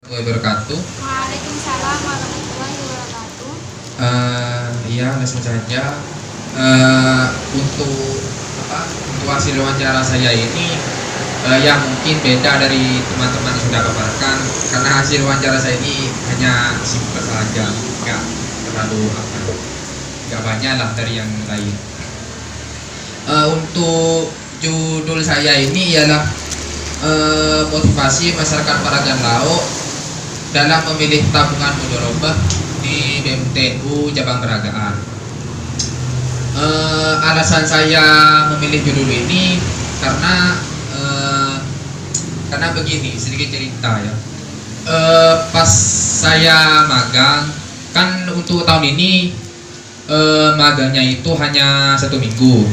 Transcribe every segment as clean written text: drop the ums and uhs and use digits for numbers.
Wabarakatuh. Waalaikumsalam warahmatullahi wabarakatuh. Ya, langsung saja. Untuk untuk hasil wawancara saya ini yang mungkin beda dari teman-teman yang sudah paparkan, karena hasil wawancara saya ini hanya simpel saja, nggak terlalu nggak banyak lah dari yang lain. Untuk judul saya ini ialah motivasi masyarakat Paragan Lauk dalam memilih tabungan mudharabah di BMTU Cabang Peragaan. Alasan saya memilih judul ini karena begini, sedikit cerita ya. Pas saya magang, kan untuk tahun ini magangnya itu hanya 1 minggu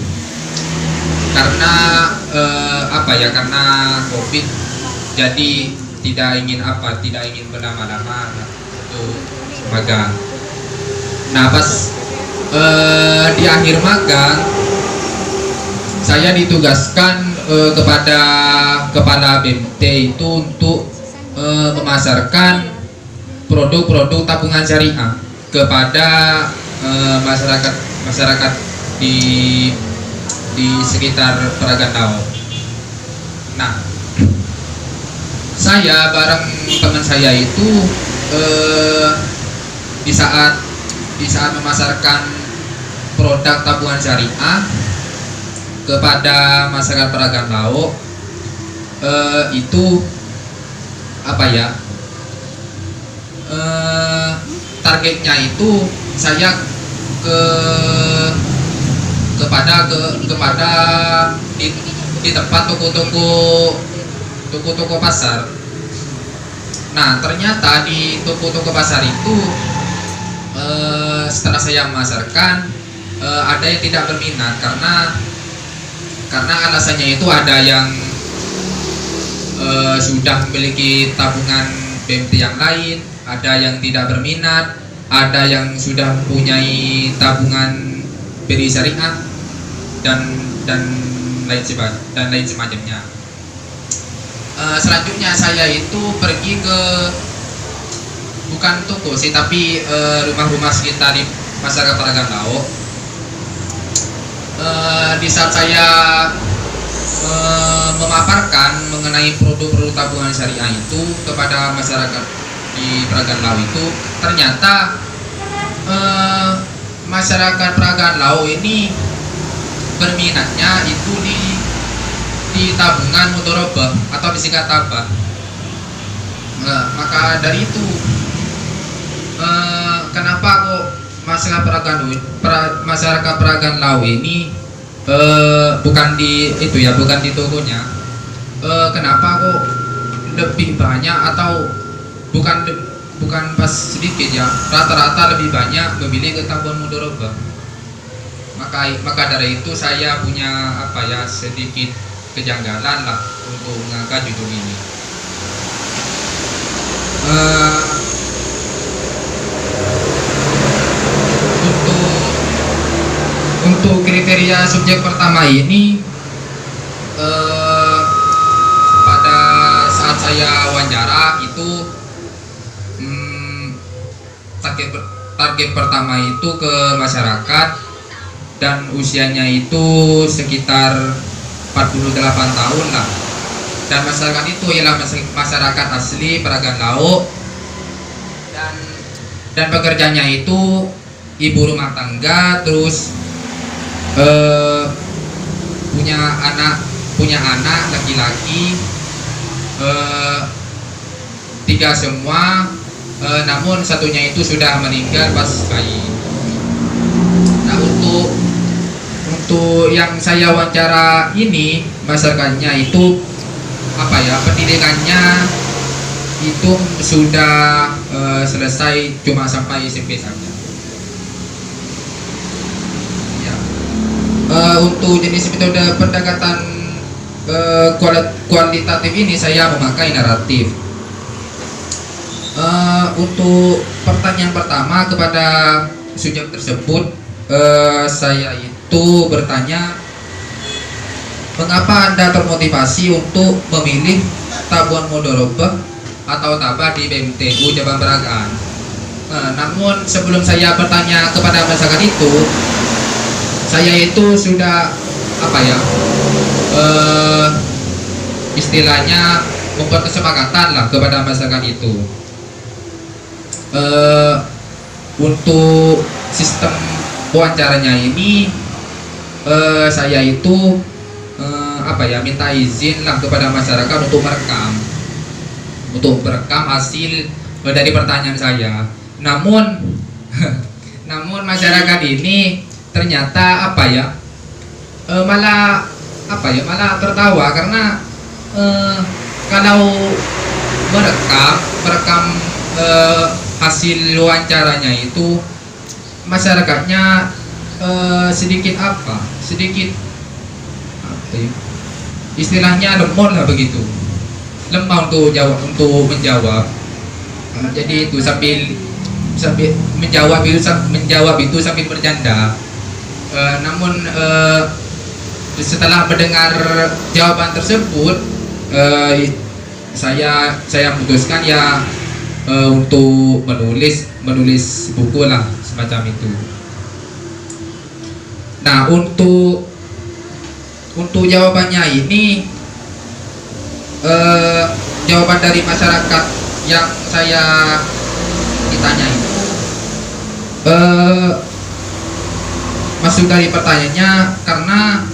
karena karena COVID, jadi tidak ingin berlama-lama untuk magang. Nah, pas di akhir magang saya ditugaskan kepada kepala BMT itu untuk memasarkan produk-produk tabungan syariah kepada masyarakat di sekitar Paragan Lauk. Nah, saya bareng teman saya itu di saat memasarkan produk tabungan syariah kepada masyarakat Paragan Lauk, itu targetnya itu saya kepada di tempat toko-toko pasar. Nah, ternyata di toko-toko pasar itu setelah saya memasarkan ada yang tidak berminat karena alasannya itu ada yang sudah memiliki tabungan BMT yang lain, ada yang tidak berminat, ada yang sudah mempunyai tabungan BRI syariah dan lain semacamnya. Selanjutnya saya itu pergi ke bukan toko sih, tapi rumah-rumah sekitar di masyarakat Paragan Lauk. Di saat saya memaparkan mengenai produk-produk tabungan syariah itu kepada masyarakat di Paragan Lauk itu, ternyata masyarakat Paragan Lauk ini berminatnya itu di tabungan mudharabah atau disingkat tabah. Maka dari itu kenapa kok masyarakat Paragan Lauk ini bukan di tokonya, kenapa kok lebih banyak atau bukan pas sedikit ya, rata-rata lebih banyak memilih ke tabungan mudharabah. Maka dari itu saya punya sedikit kejanggalan lah untuk mengangkat judul ini. Untuk kriteria subjek pertama ini, pada saat saya wawancara itu target pertama itu ke masyarakat dan usianya itu sekitar 48 tahun lah, dan masyarakat itu ialah masyarakat asli Paragan Lauk dan pekerjaannya itu ibu rumah tangga, terus punya anak laki-laki 3 semua, namun satunya itu sudah meninggal pas bayi. Nah, untuk yang saya wawancara ini, masyarakatnya itu pendidikannya itu sudah selesai, cuma sampai SMP saja. Untuk jenis metode pendekatan kualitatif ini saya memakai naratif. Untuk pertanyaan pertama kepada subjek tersebut, saya itu bertanya, mengapa Anda termotivasi untuk memilih tabungan mudharabah atau tabah di BMTU cabang Peragaan. Namun sebelum saya bertanya kepada masyarakat itu, saya itu sudah apa ya, istilahnya membuat kesepakatan lah kepada masyarakat itu. Untuk sistem wawancaranya ini, saya itu apa ya, minta izin lah kepada masyarakat untuk merekam hasil dari pertanyaan saya. Namun namun masyarakat ini ternyata apa ya, malah tertawa karena kalau merekam hasil wawancaranya itu masyarakatnya sedikit istilahnya lemot lah begitu, lemah untuk menjawab. Jadi itu sambil menjawab itu sambil bercanda. Namun setelah mendengar jawaban tersebut, saya memutuskan ya untuk menulis buku lah semacam itu. Nah, untuk jawabannya ini, jawaban dari masyarakat yang saya ditanya itu, masuk dari pertanyaannya karena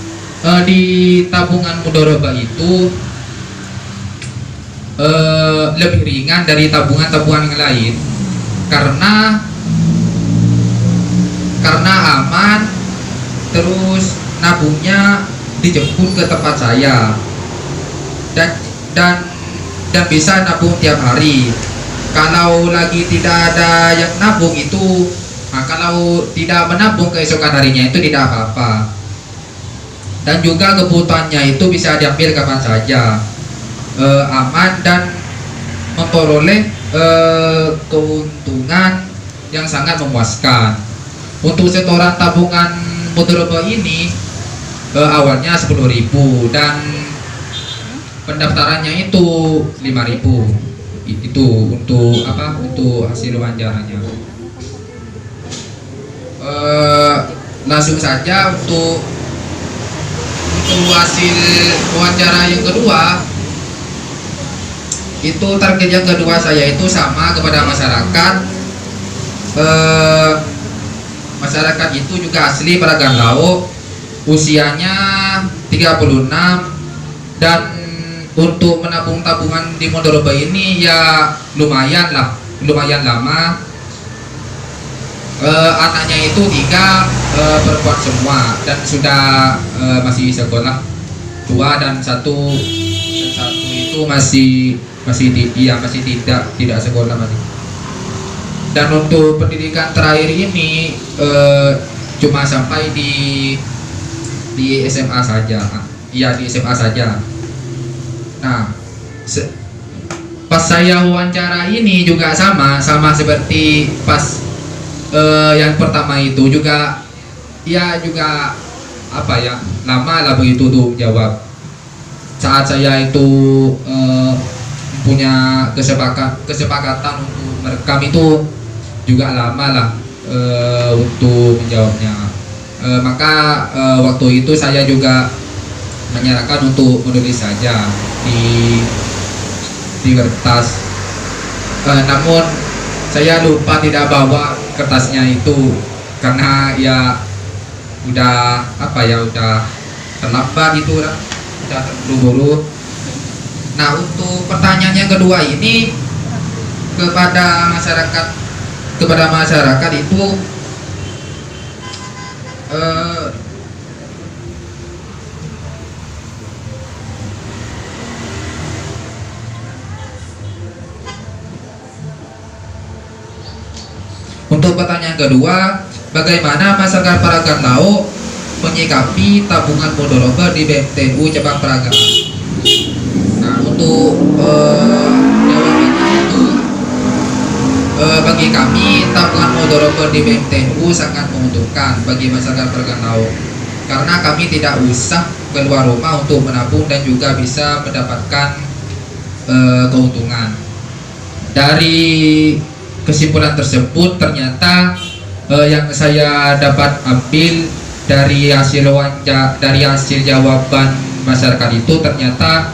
di tabungan mudharabah itu lebih ringan dari tabungan-tabungan yang lain karena aman, terus nabungnya dijemput ke tempat saya dan bisa nabung tiap hari. Kalau lagi tidak ada yang nabung itu, kalau tidak menabung keesokan harinya itu tidak apa-apa. Dan juga kebutuhannya itu bisa diambil kapan saja, aman dan memperoleh keuntungan yang sangat memuaskan. Untuk setoran tabungan mudharabah ini awalnya 10.000 dan pendaftarannya itu 5.000. Itu untuk hasil wawancaranya. Langsung saja untuk hasil wawancara yang kedua, itu target yang kedua saya itu sama kepada masyarakat. Masyarakat itu juga asli Peragan Lauk, usianya 36, dan untuk menabung tabungan di mudharabah ini ya lumayan lama. Anaknya itu 3, perempuan semua dan sudah masih sekolah, 2 dan satu itu masih tidak sekolah masih. Dan untuk pendidikan terakhir ini cuma sampai di SMA saja. Iya, di SMA saja. Nah, pas saya wawancara ini juga sama seperti pas yang pertama itu juga lama lah begitu tuh jawab. Saat saya itu punya kesepakatan untuk merekam itu juga lama lah untuk menjawabnya. Maka waktu itu saya juga menyarankan untuk menulis saja di kertas. Namun saya lupa tidak bawa kertasnya itu karena ya udah terlambat itu udah terburu-buru. Nah, untuk pertanyaan yang kedua ini kepada masyarakat itu untuk pertanyaan kedua, bagaimana masyarakat Peragan Lauk menyikapi tabungan mudharabah di BMTU cabang Peragaan? Nah, untuk jawabannya itu, bagi kami tabungan mudharabah di BMTU sangat menguntungkan bagi masyarakat Peragan Lauk karena kami tidak usah keluar rumah untuk menabung dan juga bisa mendapatkan keuntungan. Dari kesimpulan tersebut ternyata yang saya dapat ambil dari dari hasil jawaban masyarakat itu ternyata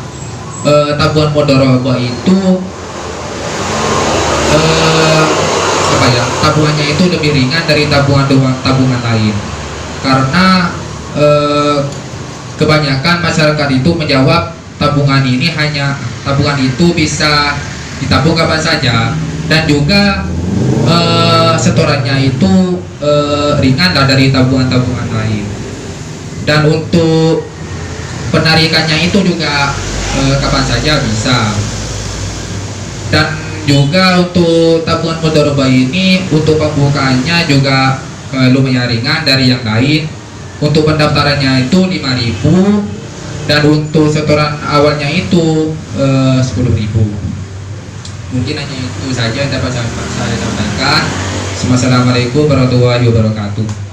tabungan Mudharabah itu tabungannya itu lebih ringan dari tabungan lain, karena kebanyakan masyarakat itu menjawab tabungan itu bisa ditabung kapan saja, dan juga setorannya itu ringan lah dari tabungan lain, dan untuk penarikannya itu juga kapan saja bisa. Dan juga untuk tabungan Mudharabah ini untuk pembukaannya juga lumayan ringan dari yang lain. Untuk pendaftarannya itu 5.000, dan untuk setoran awalnya itu 10.000. Mungkin hanya itu saja yang dapat saya sampaikan. Assalamualaikum warahmatullahi wabarakatuh.